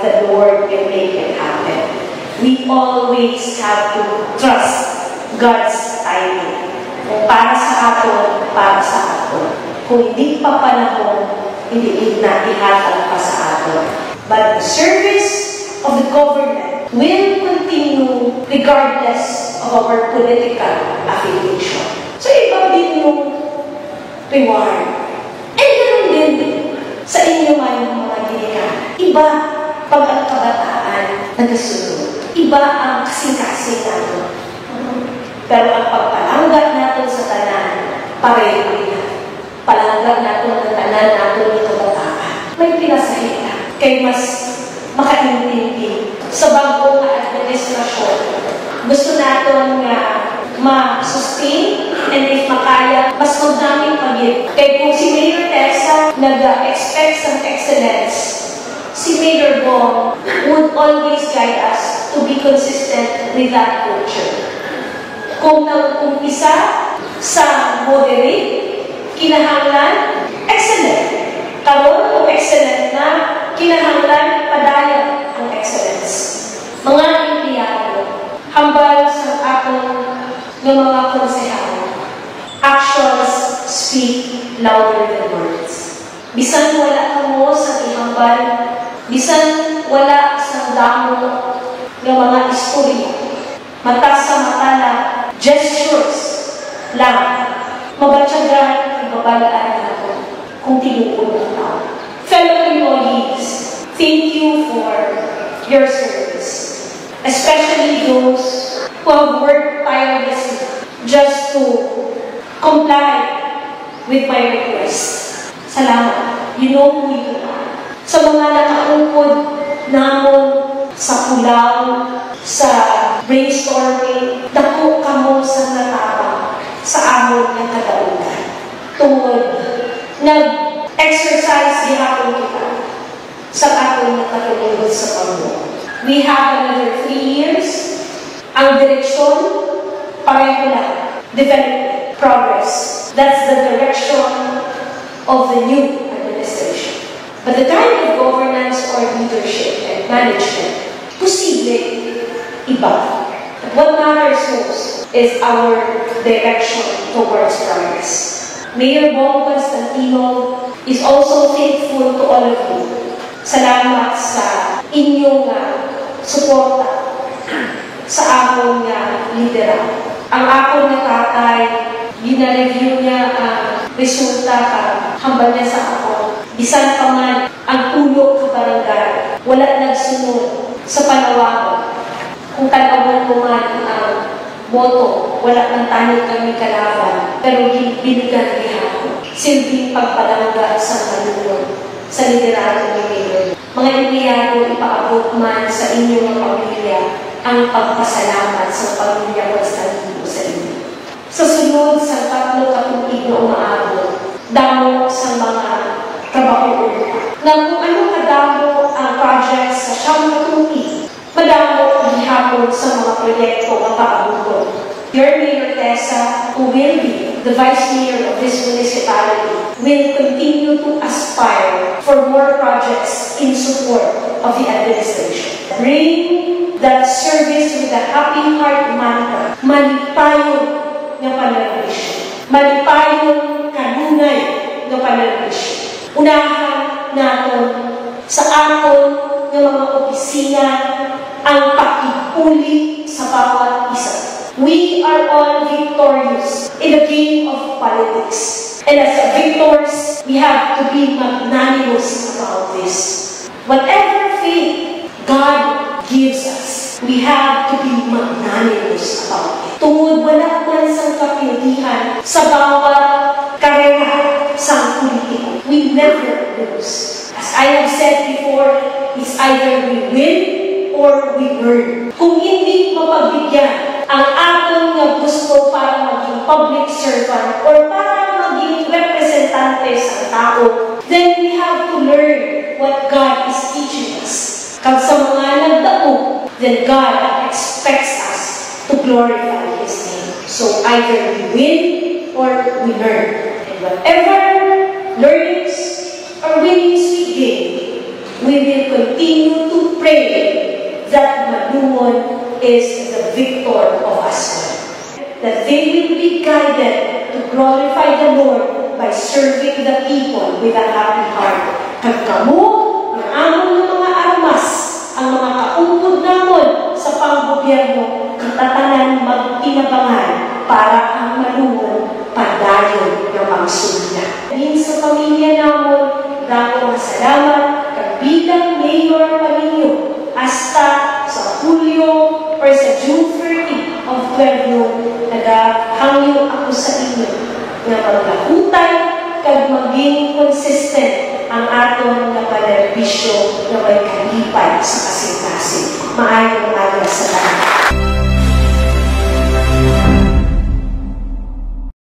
the Lord will make it happen. We always have to trust God's timing. Kung para sa aton, para sa aton. Kung hindi pa panahon, hindi na ihatag pa sa aton. But the service of the government will continue regardless of our political affiliation. So, iba din yung reward. And ganoon din sa inyo man mga ginikahan. Iba pag ang kabataan nagkasunod. Iba ang kasing-kasing natin. Pero ang pagpalanggat natin sa tanan, pareho rin. Palanggat natin ang tanan natin ng kabataan. May pinasahita. Kaya mas makaintindi sa bagong administrasyon. Gusto natin nga ma-sustain and if makaya, mas magdaming pagit. Kaya kung si Mayor Tessa nag-expect ng excellence, si Mayor Bong would always guide us to be consistent with that culture. Kung nag-umpisa sa moderate, kinahanglan, excellent. Karon kung excellent na, kinahanglan, padayon ang excellence. Mga empleyado, hambal sa atong ng mga konsehal, actions speak louder than words. Bisan wala ka mo sa ihambal, bisan wala sa damo ng mga istorya, mata sa mata na gestures lang, mabatyagan ang babalaan natin kung tinuod ang tao. Fellow employees, thank you for your service, especially those who have worked tirelessly just to comply with my request. Salamat. You know who you are. Sa mga nakaungkod namon sa pulaw, sa brainstorming, dako kamo sa natawag sa amon ng kadaugan. Tungod, nag-exercise gihapon kita sa aton ng katulungan sa Panginoon. We have another 3 years. Ang direksyon, pareho lang. Development, progress. That's the direction of the new administration. But the kind of governance or leadership and management, posible, iba. But what matters most is our direction towards progress. Mayor Bong Constantino is also faithful to all of you. Salamat sa inyong suporta sa akong lideran. Ang akong tatay, gina-review niya ang resulta hambal niya sa ako. Bisan pa man ang tulog sa barangay, wala nagsunod sa panawagan. Kung tanawan mo man ang boto, wala nang tayo kami kalaban, pero binigyan niya silbing pagpalangga sa malulog sa liderado ni Mayor. Mga empleyado, ipaabot man sa inyong pamilya ang pagpasalamat sa pamilya Constantino sa inyo. Sa sunod sa 3 katuig na umaabot, damo sa mga trabaho na kung anong kadamo ang project sa siyang katuig, madamo ang hapon sa mga proyekto ang paabot. Your Mayor Tessa, who will be the Vice Mayor of this municipality, will continue to aspire for more projects in support of the administration. Bring that service with a happy heart mantra, malipayon ng pananalisyon. Malipayon kanunay ng pananalisyon. Unahan natin sa aton ng mga opisina ang pakipuli sa bawat isa. We are all victorious in the game of politics. And as victors, we have to be magnanimous about this. Whatever faith God gives us, we have to be magnanimous about it. Tungod wala man sa kapilihan sa bawat karera sa politiko. We never lose. As I have said before, it's either we win or we learn. Kung hindi mapagbigyan ang ating gusto para maging public servant or para maging representante sa tao, then we have to learn what God is teaching us. Kag sa mga nagdao, then God expects us to glorify His name. So either we win or we learn. And whatever learnings or winnings we gain, we will continue to malumon is the victor of us all. That they will be guided to glorify the Lord by serving the people with a happy heart. Kagkamo, ang amon ng mga armas, ang mga kaungkod namon sa panggobyerno, katatanan magtinabangan para ang malumon padayon ng magsulda. Din sa pamilya namon, dako nga salamat, bilang mayor pa ninyo, hasta sa Hulyo or sa June 30 of 12 naghangyo ako sa inyo na maglahutay kag maging consistent ang aton nga panagbisyo na may kalipay sa kasing-kasing. Maayong aga sa lahat.